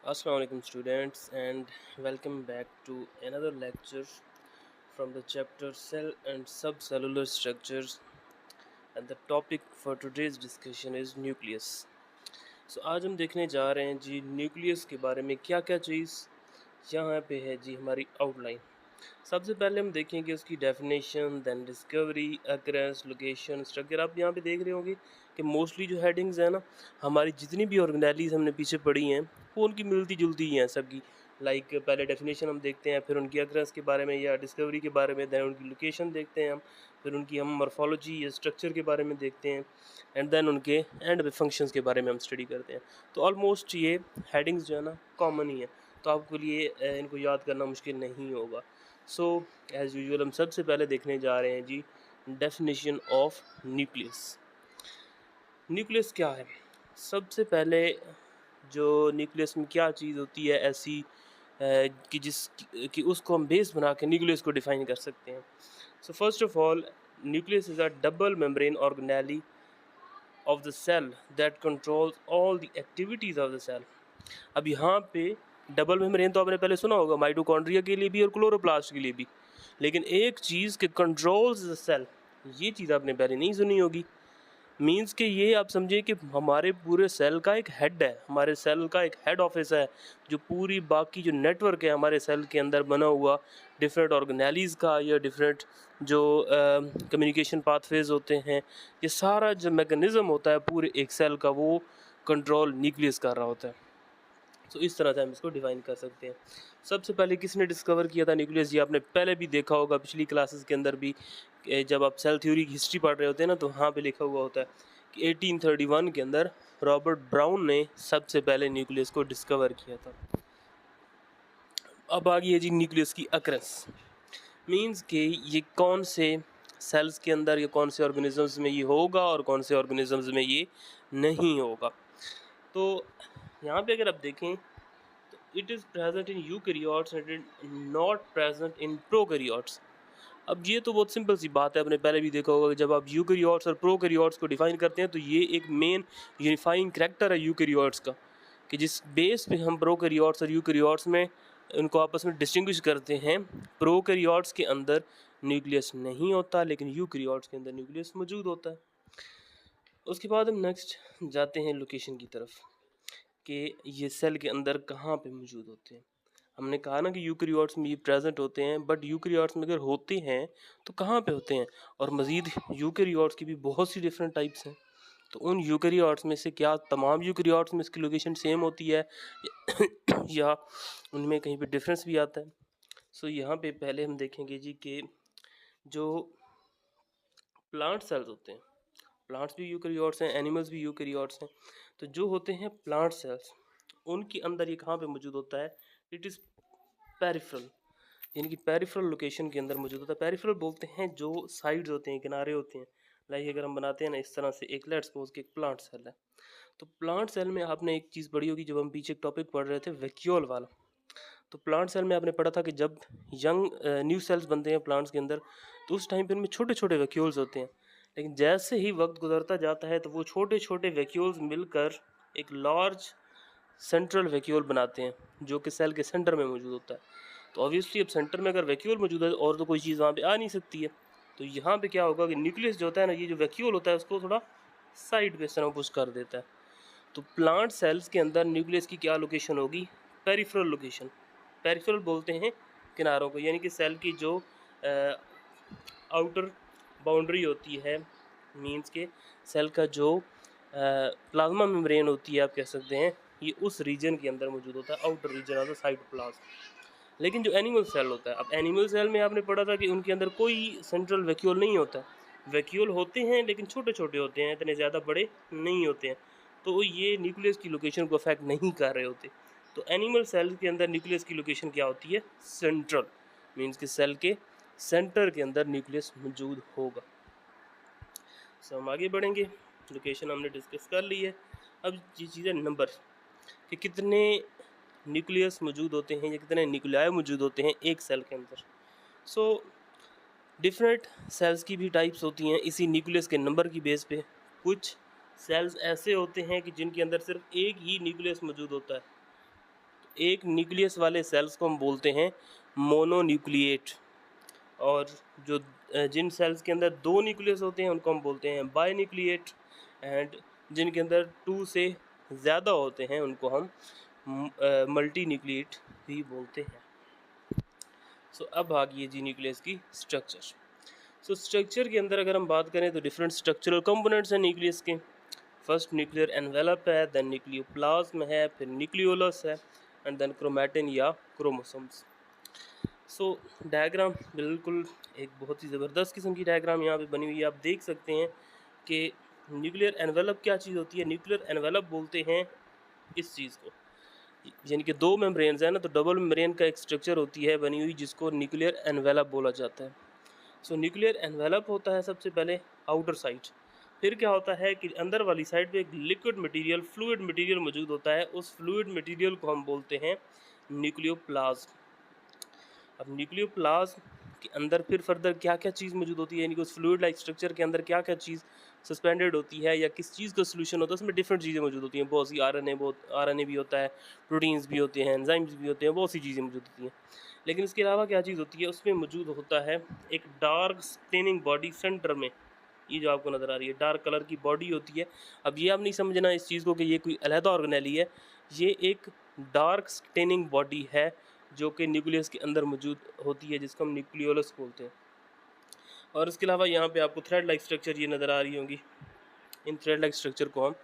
Assalamu alaikum students and welcome back to another lecture from the chapter Cell and Subcellular Structures, and the topic for today's discussion is nucleus. So आज हम देखने जा रहे हैं जी nucleus के बारे में क्या क्या चीज़ यहाँ पे है जी हमारी आउटलाइन। सबसे पहले हम देखेंगे उसकी definition, then discovery, occurrence, location, structure. आप यहाँ पे देख रहे होंगे कि मोस्टली जो हेडिंग्स हैं ना, हमारी जितनी भी ऑर्गेनाइज हमने पीछे पढ़ी हैं वो उनकी मिलती जुलती ही हैं सबकी। लाइक पहले डेफिनेशन हम देखते हैं, फिर उनकी अक्रेंस के बारे में या डिस्कवरी के बारे में, देन उनकी लोकेशन देखते हैं हम, फिर उनकी हम मॉर्फोलॉजी या स्ट्रक्चर के बारे में देखते हैं, एंड देन उनके एंड में फंक्शंस के बारे में हम स्टडी करते हैं। तो ऑलमोस्ट ये हेडिंग्स जो है ना कॉमन ही है, तो आपके लिए इनको याद करना मुश्किल नहीं होगा। सो एज़ यूजुअल हम सबसे पहले देखने जा रहे हैं जी डेफिनेशन ऑफ न्यूक्लियस। न्यूक्लियस क्या है? सबसे पहले जो न्यूक्लियस में क्या चीज़ होती है ऐसी कि उसको हम बेस बना के न्यूक्लियस को डिफाइन कर सकते हैं। So first of all, nucleus is a double membrane organelle of the cell that controls all the activities of the cell. अब यहाँ पे डबल मेम्ब्रेन तो आपने पहले सुना होगा माइटोकॉन्ड्रिया के लिए भी और क्लोरोप्लास्ट के लिए भी, लेकिन एक चीज़ के कंट्रोल्स द सेल, ये चीज़ आपने पहले नहीं सुनी होगी। मींस कि ये आप समझिए कि हमारे पूरे सेल का एक हेड है, हमारे सेल का एक हेड ऑफिस है जो पूरी बाकी जो नेटवर्क है हमारे सेल के अंदर बना हुआ डिफरेंट ऑर्गेनेलीज़ का या डिफरेंट जो कम्युनिकेशन पाथवेज होते हैं, ये सारा जो मैकेनिज़्म होता है पूरे एक सेल का, वो कंट्रोल न्यूक्लियस कर रहा होता है। तो इस तरह से हम इसको डिफाइन कर सकते हैं। सबसे पहले किसने डिस्कवर किया था न्यूक्लियस? ये आपने पहले भी देखा होगा पिछली क्लासेस के अंदर भी, जब आप सेल थ्योरी की हिस्ट्री पढ़ रहे होते हैं ना, तो वहाँ पे लिखा हुआ होता है कि 1831 के अंदर रॉबर्ट ब्राउन ने सबसे पहले न्यूक्लियस को डिस्कवर किया था। अब आ गई है जी न्यूक्लियस की अक्रेंस। मीन्स कि ये कौन से सेल्स के अंदर या कौन से ऑर्गेनिजम्स में ये होगा और कौन से ऑर्गेनिजम्स में ये नहीं होगा। तो यहाँ पे अगर आप देखें, it is present in eukaryotes and it not present in prokaryotes। अब ये तो बहुत सिंपल सी बात है, आपने पहले भी देखा होगा कि जब आप यूकैरियोट्स और प्रोकैरियोट्स को डिफाइन करते हैं तो ये एक मेन यूनिफाइंग करैक्टर है यूकैरियोट्स का, कि जिस बेस पे हम प्रोकैरियोट्स और यूकैरियोट्स में उनको आपस में डिस्टिंग्विश करते हैं। प्रोकैरियोट्स के अंदर न्यूक्लियस नहीं होता, लेकिन यूकैरियोट्स के अंदर न्यूक्लियस मौजूद होता है। उसके बाद हम नेक्स्ट जाते हैं लोकेशन की तरफ, कि ये सेल के अंदर कहाँ पे मौजूद होते हैं। हमने कहा ना कि यूकैरियोट्स में ये प्रेजेंट होते हैं, बट यूकैरियोट्स में अगर होते हैं तो कहाँ पे होते हैं, और मज़ीद यूकैरियोट्स की भी बहुत सी डिफरेंट टाइप्स हैं। तो उन यूकैरियोट्स में से क्या तमाम यूकैरियोट्स में इसकी लोकेशन सेम होती है या उनमें कहीं पे डिफरेंस भी आता है? सो यहाँ पे पहले हम देखेंगे जी कि जो प्लांट सेल्स होते हैं, प्लांट्स भी यूकैरियोट्स हैं, एनिमल्स भी यूकैरियोट्स हैं। तो जो होते हैं प्लांट सेल्स, उनके अंदर ये कहाँ पे मौजूद होता है? इट इज़ पेरिफेरल, यानी कि पेरिफेरल लोकेशन के अंदर मौजूद होता है। पेरिफेरल बोलते हैं जो साइड्स होते हैं, किनारे होते हैं। लाइक अगर हम बनाते हैं ना इस तरह से, एक लेट्स सपोज कि एक प्लांट सेल है, तो प्लांट सेल में आपने एक चीज़ पढ़ी होगी, जब हम पीछे एक टॉपिक पढ़ रहे थे वैक्यूल वाला, तो प्लांट सेल में आपने पढ़ा था कि जब यंग न्यू सेल्स बनते हैं प्लांट्स के अंदर, तो उस टाइम पे उनमें छोटे छोटे वैक्यूल्स होते हैं। लेकिन जैसे ही वक्त गुजरता जाता है तो वो छोटे छोटे वैक्यूल्स मिलकर एक लार्ज सेंट्रल वैक्यूल बनाते हैं, जो कि सेल के सेंटर में मौजूद होता है। तो ऑब्वियसली अब सेंटर में अगर वैक्यूल मौजूद है और तो कोई चीज़ वहाँ पे आ नहीं सकती है। तो यहाँ पे क्या होगा कि न्यूक्लियस जो होता है ना, ये जो वैक्यूल होता है उसको थोड़ा साइड पे इस तरह पुश कर देता है। तो प्लांट सेल्स के अंदर न्यूक्लियस की क्या लोकेशन होगी? Peripheral location. पेरिफेरल बोलते हैं किनारों को, यानी कि सेल की जो आउटर बाउंड्री होती है, मींस के सेल का जो प्लाज्मा मेम्ब्रेन होती है, आप कह सकते हैं, ये उस रीजन के अंदर मौजूद होता है, outer region of the cytoplasm. लेकिन जो एनिमल सेल होता है, अब एनिमल सेल में आपने पढ़ा था कि उनके अंदर कोई सेंट्रल वैक्यूल नहीं होता। वैक्यूल होते हैं लेकिन छोटे छोटे होते हैं, इतने ज़्यादा बड़े नहीं होते हैं, तो ये न्यूक्लियस की लोकेशन को अफेक्ट नहीं कर रहे होते। तो एनिमल सेल के अंदर न्यूक्लियस की लोकेशन क्या होती है? सेंट्रल, मीन्स कि सेल के सेंटर के अंदर न्यूक्लियस मौजूद होगा। सो हम आगे बढ़ेंगे, लोकेशन हमने डिस्कस कर ली है। अब ये चीज़ें नंबर, कि कितने न्यूक्लियस मौजूद होते हैं या कितने न्यूक्लियाई मौजूद होते हैं एक सेल के अंदर। सो डिफरेंट सेल्स की भी टाइप्स होती हैं इसी न्यूक्लियस के नंबर की बेस पे। कुछ सेल्स ऐसे होते हैं कि जिनके अंदर सिर्फ एक ही न्यूक्लियस मौजूद होता है, एक न्यूक्लियस वाले सेल्स को हम बोलते हैं मोनोन्यूक्लिएट, और जो जिन सेल्स के अंदर 2 न्यूक्लियस होते हैं उनको हम बोलते हैं बायन्यूक्लिएट, एंड जिनके अंदर 2 से ज़्यादा होते हैं उनको हम मल्टी न्यूक्लिएट भी बोलते हैं। सो अब आ गई जी न्यूक्लियस की स्ट्रक्चर। सो स्ट्रक्चर के अंदर अगर हम बात करें तो डिफरेंट स्ट्रक्चरल कंपोनेंट्स हैं न्यूक्लियस के। फर्स्ट न्यूक्लियर एनवेलप है, देन न्यूक्लियोप्लाज्म है, फिर न्यूक्लियोलस है, एंड देन क्रोमैटिन या क्रोमोसोम्स। सो डायग्राम बिल्कुल एक बहुत ही ज़बरदस्त किस्म की डायग्राम यहाँ पे बनी हुई है। आप देख सकते हैं कि न्यूक्लियर एनवेलप क्या चीज़ होती है। न्यूक्लियर एनवेलप बोलते हैं इस चीज़ को, यानी कि 2 मेम्ब्रेन्स हैं ना, तो डबल मेम्ब्रेन का एक स्ट्रक्चर होती है बनी हुई जिसको न्यूक्लियर एनवेलप बोला जाता है। सो न्यूक्लियर एनवेलप होता है सबसे पहले आउटर साइड, फिर क्या होता है कि अंदर वाली साइड पे एक लिक्विड मटेरियल, फ्लूइड मटेरियल मौजूद होता है। उस फ्लूइड मटेरियल को हम बोलते हैं न्यूक्लियोप्लाज्म। अब न्यूक्लियोप्लाज्म के अंदर फिर फर्दर क्या क्या चीज़ मौजूद होती है, यानी कि उस फ्लूइड लाइक स्ट्रक्चर के अंदर क्या क्या चीज़ सस्पेंडेड होती है या किस चीज़ का सोल्यूशन होता है, उसमें डिफरेंट चीज़ें मौजूद होती हैं। बहुत सी आरएनए भी होता है, प्रोटीन्स भी होते हैं, एंजाइम्स भी होते हैं, बहुत सी चीज़ें मौजूद होती हैं। लेकिन इसके अलावा क्या चीज़ होती है, उसमें मौजूद होता है एक डार्क स्टेनिंग बॉडी सेंटर में। ये जो आपको नज़र आ रही है डार्क कलर की बॉडी होती है। अब ये आप नहीं समझना इस चीज़ को कि ये कोई अलहदा ऑर्गेनेली है, ये एक डार्क स्टेनिंग बॉडी है जो कि न्यूक्लियस के अंदर मौजूद होती है, जिसको हम न्यूक्लियोलस बोलते हैं। और इसके अलावा यहाँ पे आपको थ्रेड लाइक स्ट्रक्चर ये नज़र आ रही होंगी। इन थ्रेड लाइक स्ट्रक्चर को हम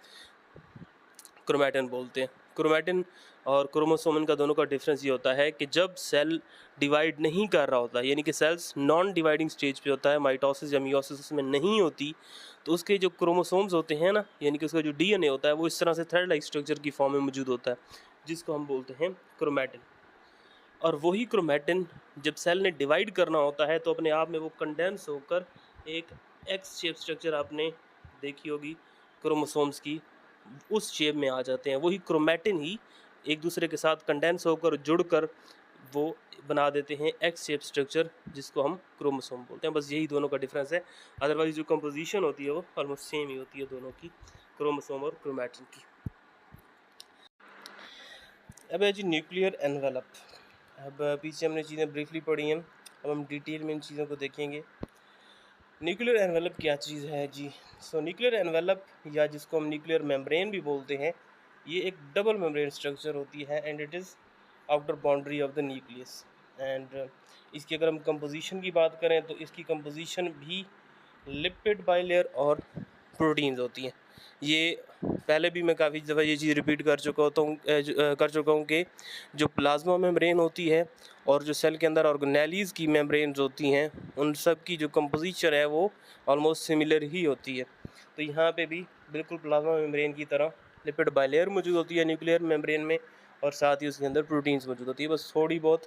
क्रोमैटिन बोलते हैं। क्रोमैटिन और क्रोमोसोम का दोनों का डिफरेंस ये होता है कि जब सेल डिवाइड नहीं कर रहा होता, यानी कि सेल्स नॉन डिवाइडिंग स्टेज पे होता है, माइटोसिस या मियोसिस उसमें नहीं होती, तो उसके जो क्रोमोसोम्स होते हैं ना, यानी कि उसका जो डीएनए होता है वो इस तरह से थ्रेड लाइक स्ट्रक्चर की फॉर्म में मौजूद होता है, जिसको हम बोलते हैं क्रोमैटिन। और वही क्रोमैटिन जब सेल ने डिवाइड करना होता है तो अपने आप में वो कंडेंस होकर एक एक्स शेप स्ट्रक्चर आपने देखी होगी क्रोमोसोम्स की, उस शेप में आ जाते हैं। वही क्रोमैटिन ही एक दूसरे के साथ कंडेंस होकर जुड़कर वो बना देते हैं एक्स शेप स्ट्रक्चर, जिसको हम क्रोमोसोम बोलते हैं। बस यही दोनों का डिफरेंस है, अदरवाइज जो कंपोजिशन होती है वो ऑलमोस्ट सेम ही होती है दोनों की, क्रोमोसोम और क्रोमैटिन की। अब है जी न्यूक्लियर एनवेलप। अब पीछे हमने चीज़ें ब्रीफली पढ़ी हैं, अब हम डिटेल में इन चीज़ों को देखेंगे। न्यूक्लियर एनवेलप क्या चीज़ है जी। सो न्यूक्लियर एनवेलप या जिसको हम न्यूक्लियर मेम्ब्रेन भी बोलते हैं, ये एक डबल मेम्ब्रेन स्ट्रक्चर होती है and it is outer boundary of the nucleus. And इसकी अगर हम कंपोजिशन की बात करें तो इसकी कंपोजिशन भी लिपिड बाइलेयर और प्रोटीन्स होती हैं। ये पहले भी मैं काफ़ी दफ़ा ये चीज़ रिपीट कर चुका हूँ कि जो प्लाज्मा मेम्ब्रेन होती है और जो सेल के अंदर ऑर्गेनेलीज़ की मेम्ब्रेन्स होती हैं, उन सब की जो कंपोजिशन है वो ऑलमोस्ट सिमिलर ही होती है। तो यहाँ पे भी बिल्कुल प्लाज्मा मेम्ब्रेन की तरह लिपिड बाइलेयर मौजूद होती है न्यूक्लियर मेम्ब्रेन में, और साथ ही उसके अंदर प्रोटीन्स मौजूद होती है। बस थोड़ी बहुत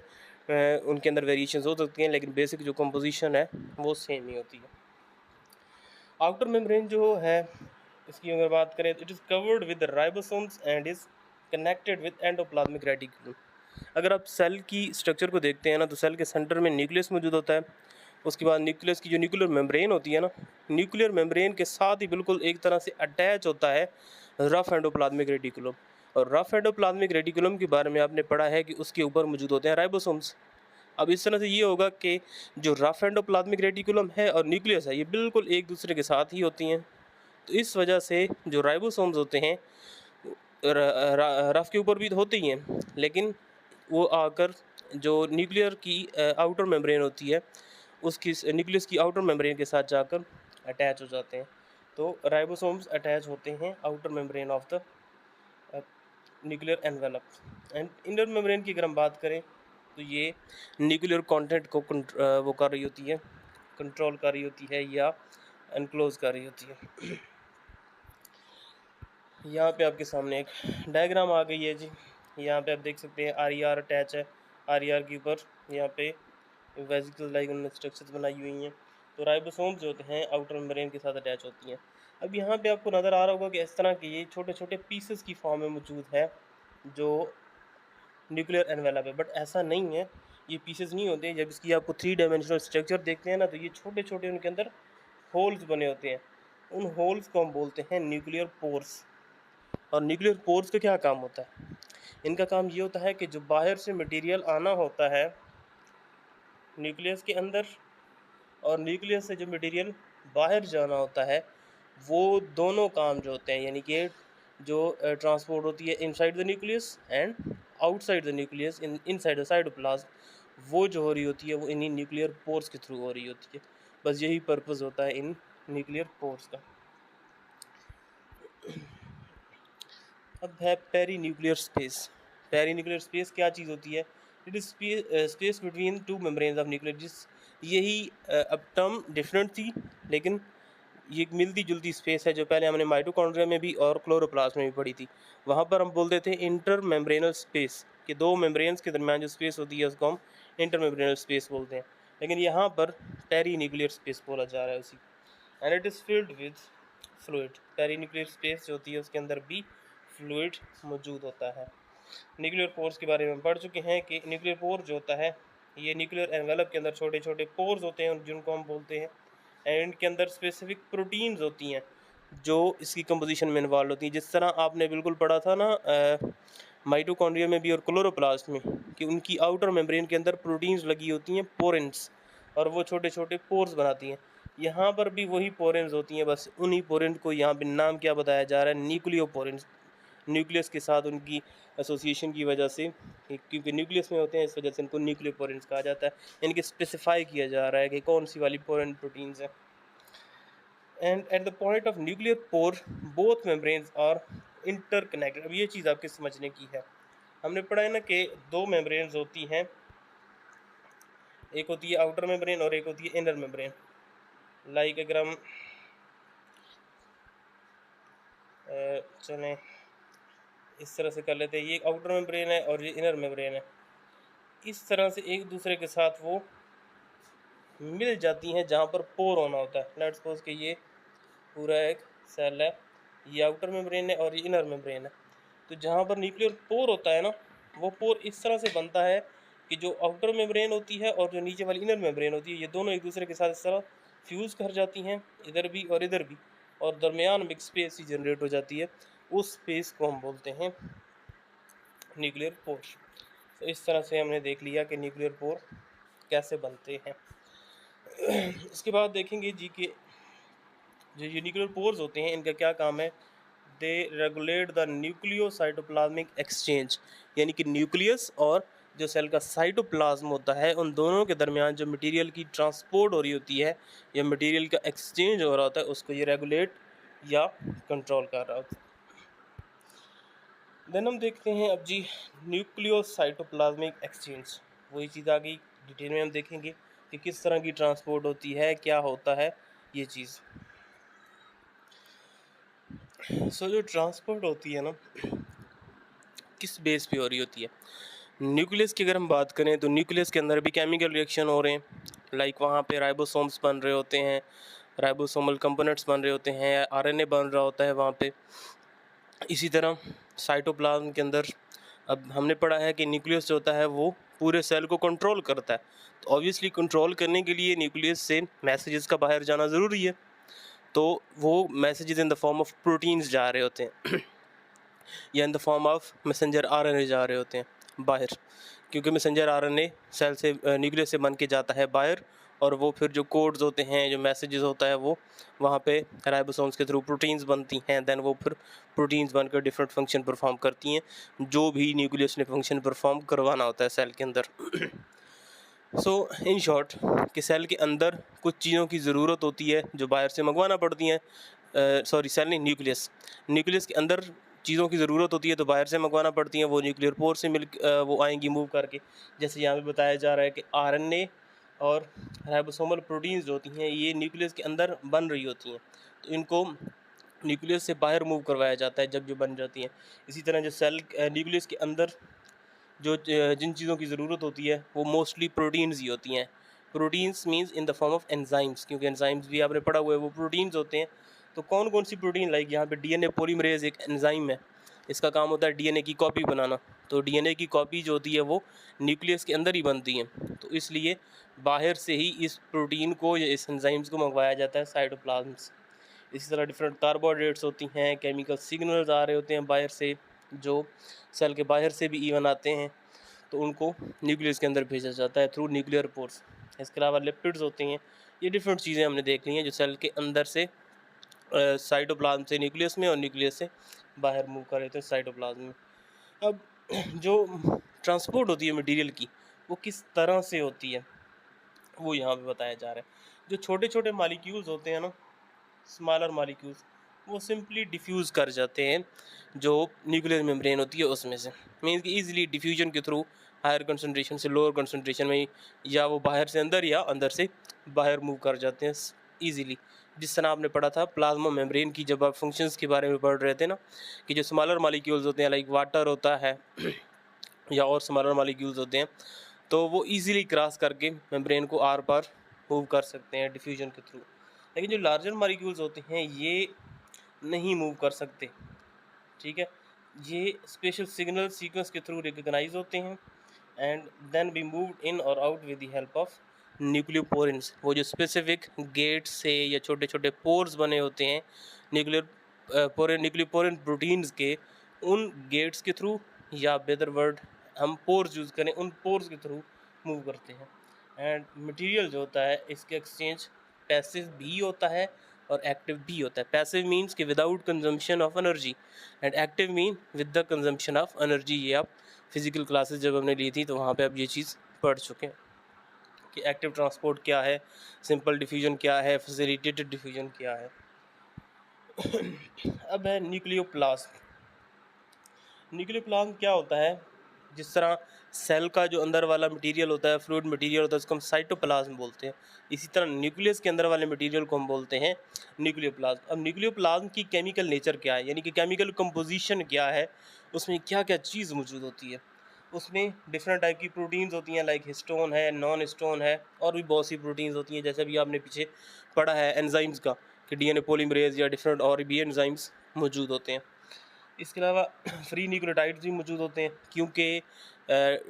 उनके अंदर वेरिएशंस हो सकती हैं, लेकिन बेसिक जो कंपोजिशन है वो सेम ही होती है। आउटर मेम्ब्रेन जो है इसकी अगर बात करें तो it is covered with ribosomes and is connected with endoplasmic reticulum. अगर आप सेल की स्ट्रक्चर को देखते हैं ना, तो सेल के सेंटर में न्यूक्लियस मौजूद होता है। उसके बाद न्यूक्लियस की जो न्यूक्लियर मेम्ब्रेन होती है ना, न्यूक्लियर मेम्ब्रेन के साथ ही बिल्कुल एक तरह से अटैच होता है रफ एंडोप्लाज्मिक रेटिकुलम। और रफ एंडोप्लाज्मिक रेटिकुलम के बारे में आपने पढ़ा है कि उसके ऊपर मौजूद होते हैं राइबोसोम्स। अब इस तरह से ये होगा कि जो रफ एंडोप्लाज्मिक रेटिकुलम है और न्यूक्लियस है, ये बिल्कुल एक दूसरे के साथ ही होती हैं। तो इस वजह से जो राइबोसोम्स होते हैं रफ के ऊपर भी होते ही हैं, लेकिन वो आकर जो न्यूक्लियर की आउटर मेम्ब्रेन होती है उसकी न्यूक्लियस की आउटर मेम्ब्रेन के साथ जाकर अटैच हो जाते हैं। तो राइबोसोम्स अटैच होते हैं outer membrane of the nuclear envelope. And inner membrane की अगर हम बात करें तो ये न्यूक्लियर कंटेंट को वो कर रही होती है, कंट्रोल कर रही होती है या एनक्लोज कर रही होती है। यहाँ पे आपके सामने एक डायग्राम आ गई है जी। यहाँ पे आप देख सकते हैं RER अटैच है, RER के ऊपर यहाँ पे वेसिकल लाइक स्ट्रक्चर्स बनाई हुई हैं। तो राइबोसोम्स जो होते हैं आउटर मेम्ब्रेन के साथ अटैच होती हैं। अब यहाँ पे आपको नज़र आ रहा होगा कि इस तरह के ये छोटे छोटे पीसेस की फॉर्म में मौजूद है जो न्यूक्लियर एनवेलप है, बट ऐसा नहीं है, ये पीसेस नहीं होते। जब इसकी आपको 3 डायमेंशनल स्ट्रक्चर देखते हैं ना, तो ये छोटे छोटे उनके अंदर होल्स बने होते हैं। उन होल्स को हम बोलते हैं न्यूक्लियर पोर्स। और न्यूक्लियर पोर्स का क्या काम होता है, इनका काम ये होता है कि जो बाहर से मटेरियल आना होता है न्यूक्लियस के अंदर और न्यूक्लियस से जो मटेरियल बाहर जाना होता है, वो दोनों काम जो होते हैं, यानी कि जो ट्रांसपोर्ट होती है inside the nucleus and outside the nucleus inside the cytoplasm, वो जो हो रही होती है वो इन्हीं न्यूक्लियर पोर्स के थ्रू हो रही होती है। बस यही पर्पस होता है इन न्यूक्लियर पोर्स का। अब है peri nuclear space. Peri nuclear space क्या चीज़ होती है? It is space between two membranes of nuclear. यही अब टर्म डिफरेंट थी, लेकिन ये एक मिलती जुलती स्पेस है जो पहले हमने माइटोकॉन्ड्रिया में भी और क्लोरोप्लास्ट में भी पढ़ी थी। वहाँ पर हम बोलते थे इंटर मेम्ब्रेनल स्पेस, कि दो मेम्ब्रेन्स के दरमियान जो स्पेस होती है उसको हम इंटर मेम्ब्रेनल स्पेस बोलते हैं। लेकिन यहाँ पर पेरी न्यूक्लियर स्पेस बोला जा रहा है उसी। And it is filled with fluid. Peri nuclear space जो होती है उसके अंदर भी फ्लूइड मौजूद होता है। न्यूक्लियर पोर्स के बारे में पढ़ चुके हैं कि न्यूक्लियर पोर जो होता है ये न्यूक्लियर एनवेलप के अंदर छोटे छोटे पोर्स होते हैं जिनको हम बोलते हैं, एंड इनके अंदर स्पेसिफिक प्रोटीन्स होती हैं जो इसकी कंपोजिशन में इन्वॉल्व होती हैं। जिस तरह आपने बिल्कुल पढ़ा था ना माइटोकॉन्ड्रिया में भी और क्लोरोप्लास्ट में, कि उनकी आउटर मेम्ब्रेन के अंदर प्रोटीन्स लगी होती हैं पोरेंस, और वो छोटे छोटे पोर्स बनाती हैं। यहाँ पर भी वही पोरेंस होती हैं, बस उन्हीं पोरेंस को यहाँ पे नाम क्या बताया जा रहा है, न्यूक्लियोपोरेंस। न्यूक्लियस के साथ उनकी एसोसिएशन की वजह से, क्योंकि न्यूक्लियस में होते हैं इस वजह से इनको न्यूक्लियोपोरेंस कहा जाता है। इनके स्पेसिफाई किया जा रहा है कि कौन सी वाली पोरेंट प्रोटीन्स हैं। And at the point of nuclear pore both membranes are interconnected. अब ये चीज़ आपके समझने की है। हमने पढ़ा है ना कि दो मेम्ब्रेन्स होती हैं, एक होती है आउटर मेम्ब्रेन और एक होती है इनर मेम्ब्रेन। लाइक अगर हम चलें इस तरह से कर लेते हैं, ये आउटर मेम्ब्रेन है और ये इनर मेम्ब्रेन है। इस तरह से एक दूसरे के साथ वो मिल जाती हैं जहाँ पर पोर होना होता है। लेट्स सपोज कि ये पूरा एक सेल है, ये आउटर मेम्ब्रेन है और ये इनर मेम्ब्रेन है। तो जहाँ पर न्यूक्लियर पोर होता है ना, वो पोर इस तरह से बनता है कि जो आउटर मेम्ब्रेन होती है और जो नीचे वाली इनर मेम्ब्रेन होती है, ये दोनों एक दूसरे के साथ इस तरह फ्यूज़ कर जाती हैं, इधर भी और इधर भी, और दरमियान में एक स्पेस ही जनरेट हो जाती है। उस स्पेस को हम बोलते हैं न्यूक्लियर पोर। तो इस तरह से हमने देख लिया कि न्यूक्लियर पोर कैसे बनते हैं। इसके बाद देखेंगे जी कि जो ये न्यूक्लियर पोर्स होते हैं इनका क्या काम है। दे रेगुलेट द न्यूक्लियोसाइटोप्लाज्मिक एक्सचेंज, यानी कि न्यूक्लियस और जो सेल का साइटोप्लाज्म होता है उन दोनों के दरमियान जो मटेरियल की ट्रांसपोर्ट हो रही होती है या मटेरियल का एक्सचेंज हो रहा होता है उसको ये रेगुलेट या कंट्रोल कर रहा होता है। देन हम देखते हैं अब जी न्यूक्लियोसाइटोप्लाज्मिक एक्सचेंज। वही चीज़ आगे डिटेल में हम देखेंगे कि किस तरह की ट्रांसपोर्ट होती है, क्या होता है ये चीज़। जो ट्रांसपोर्ट होती है ना, किस बेस पे हो रही होती है। न्यूक्लियस की अगर हम बात करें तो न्यूक्लियस के अंदर भी केमिकल रिएक्शन हो रहे हैं। लाइक वहाँ पे राइबोसोम्स बन रहे होते हैं, राइबोसोमल कंपोनेंट्स बन रहे होते हैं, आरएनए बन रहा होता है वहाँ पे। इसी तरह साइटोप्लाज्म के अंदर अब हमने पढ़ा है कि न्यूक्लियस जो होता है वो पूरे सेल को कंट्रोल करता है। तो ऑब्वियसली कंट्रोल करने के लिए न्यूक्लियस से मैसेजेस का बाहर जाना ज़रूरी है। तो वो messages in the form of proteins जा रहे होते हैं या in the form of messenger RNA जा रहे होते हैं बाहर, क्योंकि मैसेंजर आरएनए सेल से न्यूक्लियस से बन के जाता है बाहर, और वो फिर जो कोड्स होते हैं, जो मैसेजेस होता है, वो वहाँ पे राइबोसोम्स के थ्रू प्रोटीन्स बनती हैं। देन वो फिर प्रोटीन्स बनकर डिफरेंट फंक्शन परफॉर्म करती हैं, जो भी न्यूक्लियस ने फंक्शन परफॉर्म करवाना होता है सेल के अंदर। इन शॉर्ट कि सेल के अंदर कुछ चीज़ों की ज़रूरत होती है जो बाहर से मंगवाना पड़ती हैं। सेल नहीं, न्यूक्लियस के अंदर चीज़ों की ज़रूरत होती है तो बाहर से मंगवाना पड़ती हैं, वो न्यूक्लियर पोर से वो आएंगी मूव करके। जैसे यहाँ पे बताया जा रहा है कि आरएनए और राइबोसोमल प्रोटीन्स जो होती हैं ये न्यूक्लियस के अंदर बन रही होती हैं, तो इनको न्यूक्लियस से बाहर मूव करवाया जाता है जब जो बन जाती हैं। इसी तरह जो सेल न्यूक्लियस के अंदर जो जिन चीज़ों की ज़रूरत होती है वो मोस्टली प्रोटीन्स ही होती हैं। Proteins means in the form of enzymes, क्योंकि एंजाइम्स भी आपने पढ़ा हुआ है वो प्रोटीन्स होते हैं। तो कौन कौन सी प्रोटीन, लाइक यहाँ पे डीएनए पॉलीमरेज एक एंजाइम है, इसका काम होता है डीएनए की कॉपी बनाना। तो डीएनए की कॉपी जो होती है वो न्यूक्लियस के अंदर ही बनती है, तो इसलिए बाहर से ही इस प्रोटीन को या इस एंजाइम्स को मंगवाया जाता है साइटोप्लाज्म से। इसी तरह डिफरेंट कार्बोहाइड्रेट्स होती हैं, केमिकल सिग्नल्स आ रहे होते हैं बाहर से, जो सेल के बाहर से भी इवन आते हैं तो उनको न्यूक्लियस के अंदर भेजा जाता है थ्रू न्यूक्लियर पोर्स। इसके अलावा लिपिड्स होते हैं, ये डिफरेंट चीज़ें हमने देख ली हैं जो सेल के अंदर से साइटोप्लाज्म से न्यूक्लियस में और न्यूक्लियस से बाहर मूव कर रहे थे साइटोप्लाज्म में। अब जो ट्रांसपोर्ट होती है मटेरियल की वो किस तरह से होती है वो यहाँ पे बताया जा रहा है। जो छोटे छोटे मालिक्यूल्स होते हैं ना, स्मॉलर मालिक्यूल्स, वो सिंपली डिफ्यूज़ कर जाते हैं जो न्यूक्लियर मेम्ब्रेन होती है उसमें से। मीन्स कि ईजिली डिफ्यूजन के थ्रू हायर कंसनट्रेशन से लोअर कंसनट्रेशन में या वो बाहर से अंदर या अंदर से बाहर मूव कर जाते हैं ईजिली। जिस तरह आपने पढ़ा था प्लाज्मा मेम्ब्रेन की, जब आप फंक्शंस के बारे में पढ़ रहे थे ना, कि जो स्मॉलर मालिक्यूल्स होते हैं लाइक वाटर होता है या और स्मॉलर मालिक्यूल्स होते हैं, तो वो ईजिली क्रॉस करके मेम्ब्रेन को आर पार मूव कर सकते हैं डिफ्यूजन के थ्रू। लेकिन जो लार्जर मालिक्यूल्स होते हैं ये नहीं मूव कर सकते, ठीक है। ये स्पेशल सिग्नल सीक्वेंस के थ्रू रिकग्नाइज होते हैं and then be moved in और out with the help of nucleoporins. वो जो स्पेसिफिक गेट से या छोटे छोटे पोर्स बने होते हैं न्यूक्लियोपोरिन प्रोटीन्स के, उन गेट्स के थ्रू या बेदर वर्ड हम पोर्स यूज़ करें, उन पोर्स के थ्रू मूव करते हैं। एंड मटेरियल जो होता है इसके एक्सचेंज पैसिव भी होता है और एक्टिव भी होता है। पैसिव मीन्स कि without consumption of energy and active mean with the consumption of energy. ये आप फिजिकल क्लासेस जब हमने ली थी तो वहाँ पे आप ये चीज़ पढ़ चुके हैं कि एक्टिव ट्रांसपोर्ट क्या है, सिंपल डिफ्यूजन क्या है, फैसिलिटेटेड डिफ्यूजन क्या है। अब है न्यूक्लियोप्लाज्म। न्यूक्लियोप्लाज्म क्या होता है? जिस तरह सेल का जो अंदर वाला मटेरियल होता है, फ्लूइड मटेरियल होता है, उसको हम साइटोप्लाज्म बोलते हैं। इसी तरह न्यूक्लियस के अंदर वाले मटेरियल को हम बोलते हैं न्यूक्लियोप्लाज्म। अब न्यूक्लियोप्लाज्म की केमिकल नेचर क्या है, यानी कि केमिकल कंपोजिशन क्या है, उसमें क्या क्या चीज़ मौजूद होती है। उसमें डिफरेंट टाइप की प्रोटीन्स होती हैं, लाइक हिस्टोन है, नॉन हिस्टोन है, और भी बहुत सी प्रोटीन्स होती हैं। जैसे भी आपने पीछे पढ़ा है एंजाइम्स का कि डीएनए पॉलीमरेज या डिफरेंट और भी एंजाइम्स मौजूद होते हैं। इसके अलावा फ्री न्यूक्लियोटाइड्स भी मौजूद होते हैं, क्योंकि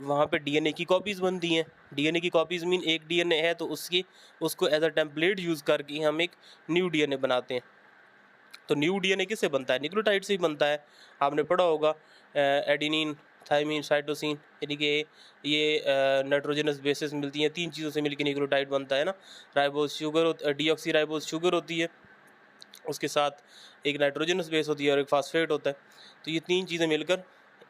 वहाँ पे डीएनए की कॉपीज़ बनती हैं। डीएनए की कॉपीज़ मीन एक डीएनए है तो उसको एज अ टेम्पलेट यूज़ करके हम एक न्यू डीएनए बनाते हैं। तो न्यू डीएनए किससे बनता है? न्यूक्लियोटाइड से ही बनता है। आपने पढ़ा होगा एडेनिन, थाइमिन, साइटोसिन, यानी कि ये नाइट्रोजनस बेसिस मिलती हैं, 3 चीज़ों से मिलकर न्यूक्लियोटाइड बनता है ना। Ribose sugar, deoxy ribose sugar होती है, उसके साथ एक नाइट्रोजनस बेस होती है और एक फास्फेट होता है। तो ये 3 चीज़ें मिलकर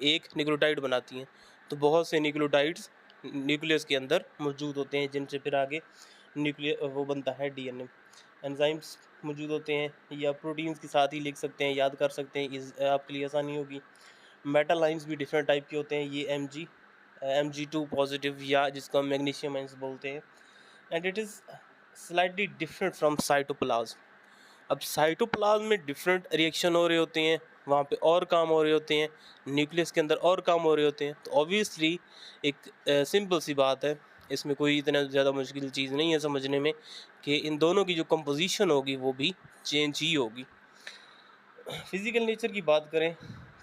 एक न्यूक्लियोटाइड बनाती हैं। तो बहुत से न्यूक्लियोटाइड्स न्यूक्लियस के अंदर मौजूद होते हैं, जिनसे फिर आगे वो बनता है डीएनए। एंजाइम्स मौजूद होते हैं, या प्रोटीन्स के साथ ही लिख सकते हैं, याद कर सकते हैं, आपके लिए आसानी होगी। मेटल आयंस भी डिफरेंट टाइप के होते हैं, ये Mg2 पॉजिटिव, या जिसको हम मैग्नीशियम आयंस बोलते हैं। And it is slightly different from cytoplasm. अब साइटोप्लाज्म में डिफरेंट रिएक्शन हो रहे होते हैं, वहाँ पे और काम हो रहे होते हैं, न्यूक्लियस के अंदर और काम हो रहे होते हैं। तो ऑब्वियसली एक सिंपल सी बात है, इसमें कोई इतना ज़्यादा मुश्किल चीज़ नहीं है समझने में, कि इन दोनों की जो कंपोजिशन होगी वो भी चेंज ही होगी। फिज़िकल नेचर की बात करें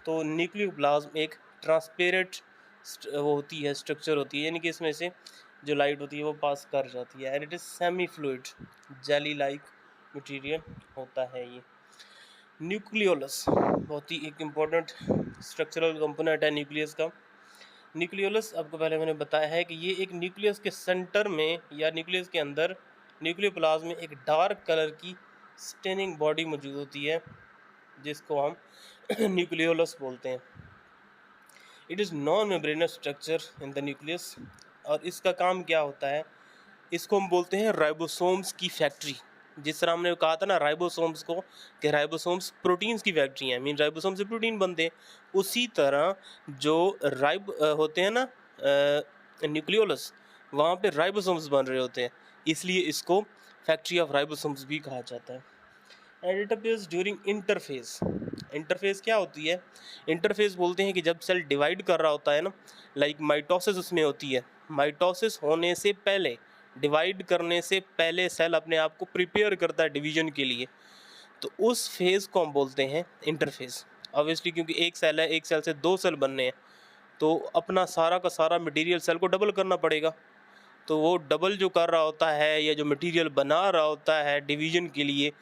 तो न्यूक्लियोप्लाज्म एक ट्रांसपेरेंट वो होती है, स्ट्रक्चर होती है, यानी कि इसमें से जो लाइट होती है वो पास कर जाती है। And it is semi fluid, jelly like material होता है ये। न्यूक्लियोलस बहुत ही एक इम्पॉर्टेंट स्ट्रक्चरल कंपोनेंट है न्यूक्लियस का। न्यूक्लियोलस आपको पहले मैंने बताया है कि ये एक न्यूक्लियस के सेंटर में या न्यूक्लियस के अंदर न्यूक्लियोप्लाज्म में एक डार्क कलर की स्टेनिंग बॉडी मौजूद होती है, जिसको हम न्यूक्लियोलस बोलते हैं। It is non membranous structure in the nucleus, और इसका काम क्या होता है? इसको हम बोलते हैं राइबोसोम्स की फैक्ट्री। जिस तरह हमने कहा था ना राइबोसोम्स को, कि राइबोसोम्स प्रोटीन्स की फैक्ट्री हैं, मीन राइबोसोम से प्रोटीन बनते हैं। उसी तरह जो होते हैं ना न्यूक्लियोलस, वहाँ पे राइबोसोम्स बन रहे होते हैं, इसलिए इसको फैक्ट्री ऑफ राइबोसोम्स भी कहा जाता है। And it appears during interphase. Interphase क्या होती है? इंटरफेज बोलते हैं कि जब सेल डिवाइड कर रहा होता है ना, लाइक माइटोसिस उसमें होती है। माइटोसिस होने से पहले, डिवाइड करने से पहले सेल अपने आप को प्रिपेयर करता है डिवीजन के लिए, तो उस फेज़ को हम बोलते हैं इंटरफेज। ऑब्वियसली क्योंकि एक सेल है, एक सेल से 2 सेल बनने हैं, तो अपना सारा का सारा मटेरियल सेल को डबल करना पड़ेगा। तो वो डबल जो कर रहा होता है या जो मटेरियल बना रहा होता है डिवीजन के लिए,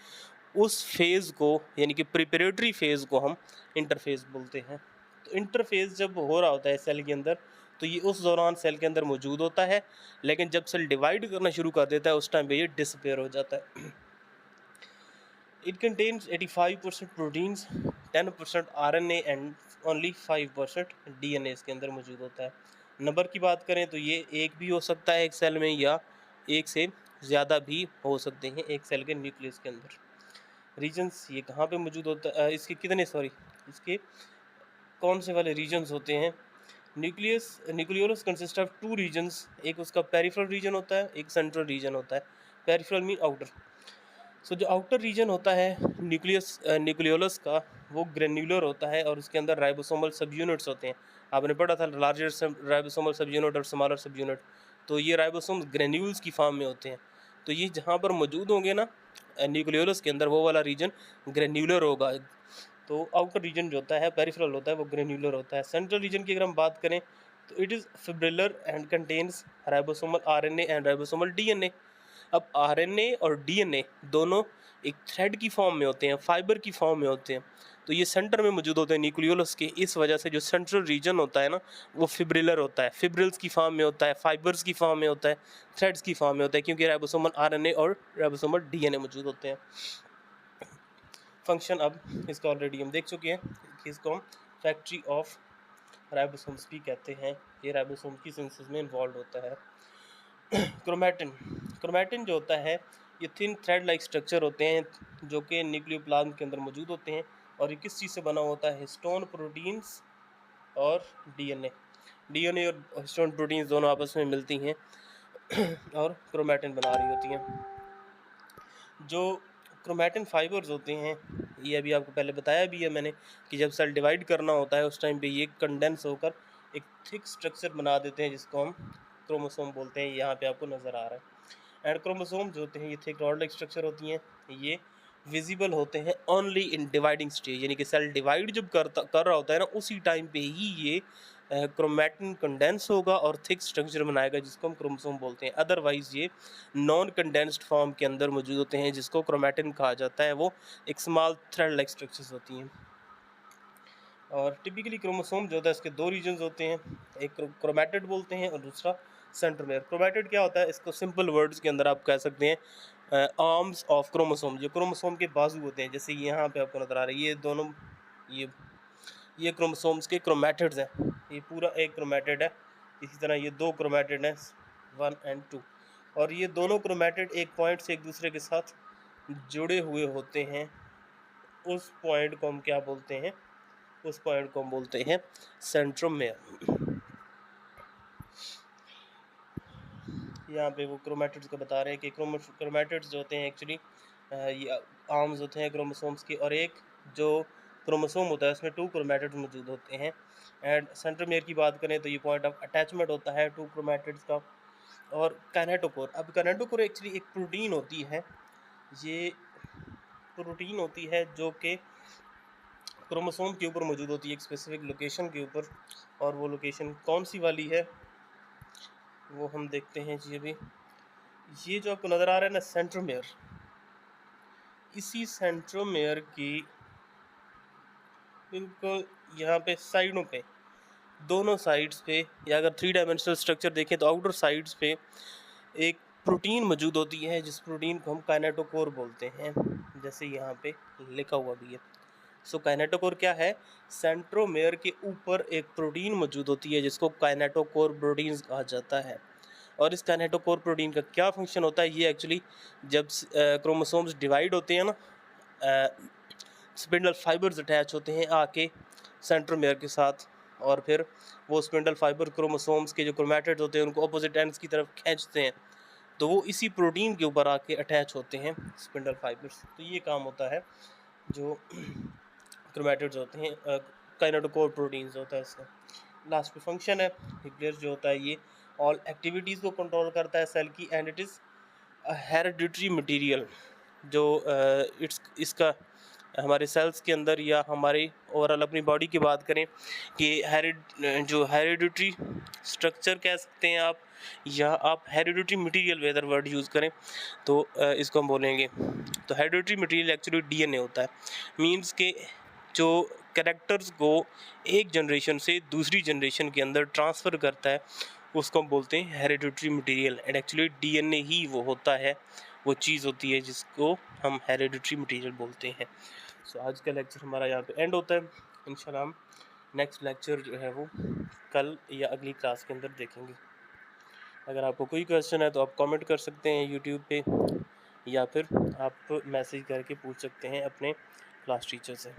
उस फेज़ को यानी कि प्रिपरेटरी फेज़ को हम इंटरफेज बोलते हैं। तो इंटरफेस जब हो रहा होता है सेल के अंदर, तो ये उस दौरान सेल के अंदर मौजूद होता है, लेकिन जब सेल डिवाइड करना शुरू कर देता है उस टाइम पे ये डिसअपेयर हो जाता है। It contains 85% proteins, 10% RNA and only 5% DNA इसके अंदर मौजूद होता है। नंबर की बात करें तो ये एक भी हो सकता है एक सेल में, या एक से ज़्यादा भी हो सकते हैं एक सेल के न्यूक्लियस के अंदर। रीजन्स ये कहाँ पे मौजूद होता है, इसके कितने इसके कौन से वाले रीजन्स होते हैं। न्यूक्लियोलस कंसिस्ट ऑफ 2 रीजन्स, एक उसका पेरिफेरल रीजन होता है, एक सेंट्रल रीजन होता है। Peripheral mean outer. सो जो आउटर रीजन होता है न्यूक्लियोलस का, वो ग्रेन्युलर होता है और उसके अंदर राइबोसोमल सब यूनिट्स होते हैं। आपने पढ़ा था लार्जर राइबोसोमल सब यूनिट और स्मॉलर सब यूनिट, तो ये राइबोसोम्स ग्रेन्यूल्स की फॉर्म में होते हैं। तो ये जहाँ पर मौजूद होंगे ना न्यूक्लियोलस के अंदर, वो वाला रीजन ग्रेन्युलर होगा। तो आउटर रीजन जो होता है पेरिफेरल होता है, वो ग्रेन्युलर होता है। सेंट्रल रीजन की अगर हम बात करें तो it is fibrillar and contains ribosomal RNA and ribosomal DNA। अब RNA और DNA दोनों एक थ्रेड की फॉर्म में होते हैं, फाइबर की फॉर्म में होते हैं, तो ये सेंटर में मौजूद होते हैं न्यूक्लियोलस के। इस वजह से जो सेंट्रल रीजन होता है ना, वो फिब्रिलर होता है, फिब्रिल्स की फॉर्म में होता है, फाइबर्स की फॉर्म में होता है, थ्रेड्स की फॉर्म में होता है, क्योंकि राइबोसोमल RNA और राइबोसोमल DNA मौजूद होते हैं। फंक्शन अब इसका ऑलरेडी हम देख चुके हैं कि इसको हम फैक्ट्री ऑफ राइबोसोम्स भी कहते हैं। ये राइबोसोम की सिंथेसिस में इन्वॉल्व होता है। क्रोमैटिन जो होता है, ये थिन थ्रेड लाइक स्ट्रक्चर होते हैं जो कि न्यूक्लियोप्लाज्म के अंदर मौजूद होते हैं। और ये किस चीज़ से बना होता है, हिस्टोन प्रोटीन्स और DNA और हिस्टोन प्रोटीन्स दोनों आपस में मिलती हैं और क्रोमैटिन बना रही होती हैं। जो क्रोमैटिन फाइबर्स होते हैं, ये अभी आपको पहले बताया भी है मैंने कि जब सेल डिवाइड करना होता है उस टाइम पे ये कंडेंस होकर एक थिक स्ट्रक्चर बना देते हैं जिसको हम क्रोमोसोम बोलते हैं। यहाँ पे आपको नज़र आ रहा है। एंड क्रोमोसोम जो होते हैं ये थिक रॉड लाइक स्ट्रक्चर होती हैं, ये विजिबल होते हैं ओनली इन डिवाइडिंग स्टेज, यानी कि सेल डिवाइड जब कर रहा होता है ना, उसी टाइम पे ही ये क्रोमैटिन कंडेंस होगा और थिक स्ट्रक्चर बनाएगा जिसको हम क्रोमोसोम बोलते हैं। अदरवाइज ये नॉन कंडेंस्ड फॉर्म के अंदर मौजूद होते हैं जिसको क्रोमैटिन कहा जाता है। वो एक स्मॉल थ्रेड लाइक स्ट्रक्चर्स होती हैं। और टिपिकली क्रोमोसोम जो होता है इसके 2 रीजन्स होते हैं, एक क्रोमैटिड बोलते हैं और दूसरा सेंट्रोमेयर। क्रोमैटिड क्या होता है, इसको सिंपल वर्ड्स के अंदर आप कह सकते हैं आर्म्स ऑफ क्रोमोसोम। जो क्रोमोसोम के बाजू होते हैं, जैसे यहाँ पे आपको नजर आ रहा है, ये दोनों ये क्रोमोसोम्स के क्रोमैटिड्स हैं। ये पूरा एक क्रोमैटिड है, इसी तरह ये 2 क्रोमैटिड हैं 1 एंड 2, और ये दोनों क्रोमैटिड एक पॉइंट से एक दूसरे के साथ जुड़े हुए होते हैं। उस पॉइंट को हम क्या बोलते हैं, उस पॉइंट को हम बोलते हैं सेंट्रोमेयर। यहाँ पे वो क्रोमैटिड्स को बता रहे हैं कि क्रोमैटिड्स जो होते हैं एक्चुअली ये आर्म्स होते हैं क्रोमोसोम्स के, और एक जो क्रोमोसोम होता है उसमें 2 क्रोमैटिड्स मौजूद होते हैं। एंड सेंट्रोमेयर की बात करें तो ये पॉइंट ऑफ अटैचमेंट होता है 2 क्रोमैटिड्स का। और काइनेटोकोर, अब काइनेटोकोर एक्चुअली एक प्रोटीन होती है, ये प्रोटीन होती है जो कि क्रोमोसोम के ऊपर मौजूद होती है एक स्पेसिफिक लोकेशन के ऊपर। और वो लोकेशन कौन सी वाली है वो हम देखते हैं जी। अभी ये जो आपको नज़र आ रहा है ना सेंट्रोमेयर, इसी सेंट्रोमेयर की बिल्कुल यहाँ पे साइडों पे, दोनों साइड्स पे, या अगर 3 डायमेंशनल स्ट्रक्चर देखें तो आउटर साइड्स पे एक प्रोटीन मौजूद होती है जिस प्रोटीन को हम काइनेटोकोर बोलते हैं, जैसे यहाँ पे लिखा हुआ भी है। सो काइनेटोकोर क्या है, सेंट्रोमेयर के ऊपर एक प्रोटीन मौजूद होती है जिसको काइनेटोकोर प्रोटीन्स कहा जाता है। और इस काइनेटोकोर प्रोटीन का क्या फंक्शन होता है, ये एक्चुअली जब क्रोमोसोम्स डिवाइड होते हैं ना, स्पिंडल फाइबर्स अटैच होते हैं आके सेंट्रोमेयर के साथ, और फिर वो स्पिंडल फाइबर क्रोमोसोम्स के जो क्रोमैटिड्स होते हैं उनको अपोजिट एंड्स की तरफ खींचते हैं, तो वो इसी प्रोटीन के ऊपर आके अटैच होते हैं स्पिंडल फाइबर्स। तो ये काम होता है जो क्रोमैटिड्स होते हैं, काइनेटोकोर प्रोटीन्स होता है इसका। लास्ट पे फंक्शन है, न्यूक्लियस जो होता है ये ऑल एक्टिविटीज़ को कंट्रोल करता है सेल की, and it is hereditary material. जो इसका हमारे सेल्स के अंदर या हमारे ओवरऑल अपनी बॉडी की बात करें कि हेरिडिटरी स्ट्रक्चर कह सकते हैं आप, या आप hereditary material whether word use करें तो इसको हम बोलेंगे। तो हेरिडिटरी मटेरियल एक्चुअली DNA होता है। मीन्स के जो कैरेक्टर्स को एक जनरेशन से दूसरी जनरेशन के अंदर ट्रांसफ़र करता है, उसको हम बोलते हैं hereditary material. And actually DNA ही वो होता है, वो चीज़ होती है जिसको हम हेरिडिटरी मटेरियल बोलते हैं। सो आज का लेक्चर हमारा यहाँ पे एंड होता है। इंशाल्लाह हम नेक्स्ट लेक्चर जो है वो कल या अगली क्लास के अंदर देखेंगे। अगर आपको कोई क्वेश्चन है तो आप कमेंट कर सकते हैं यूट्यूब पे, या फिर आप मैसेज करके पूछ सकते हैं अपने क्लास टीचर से।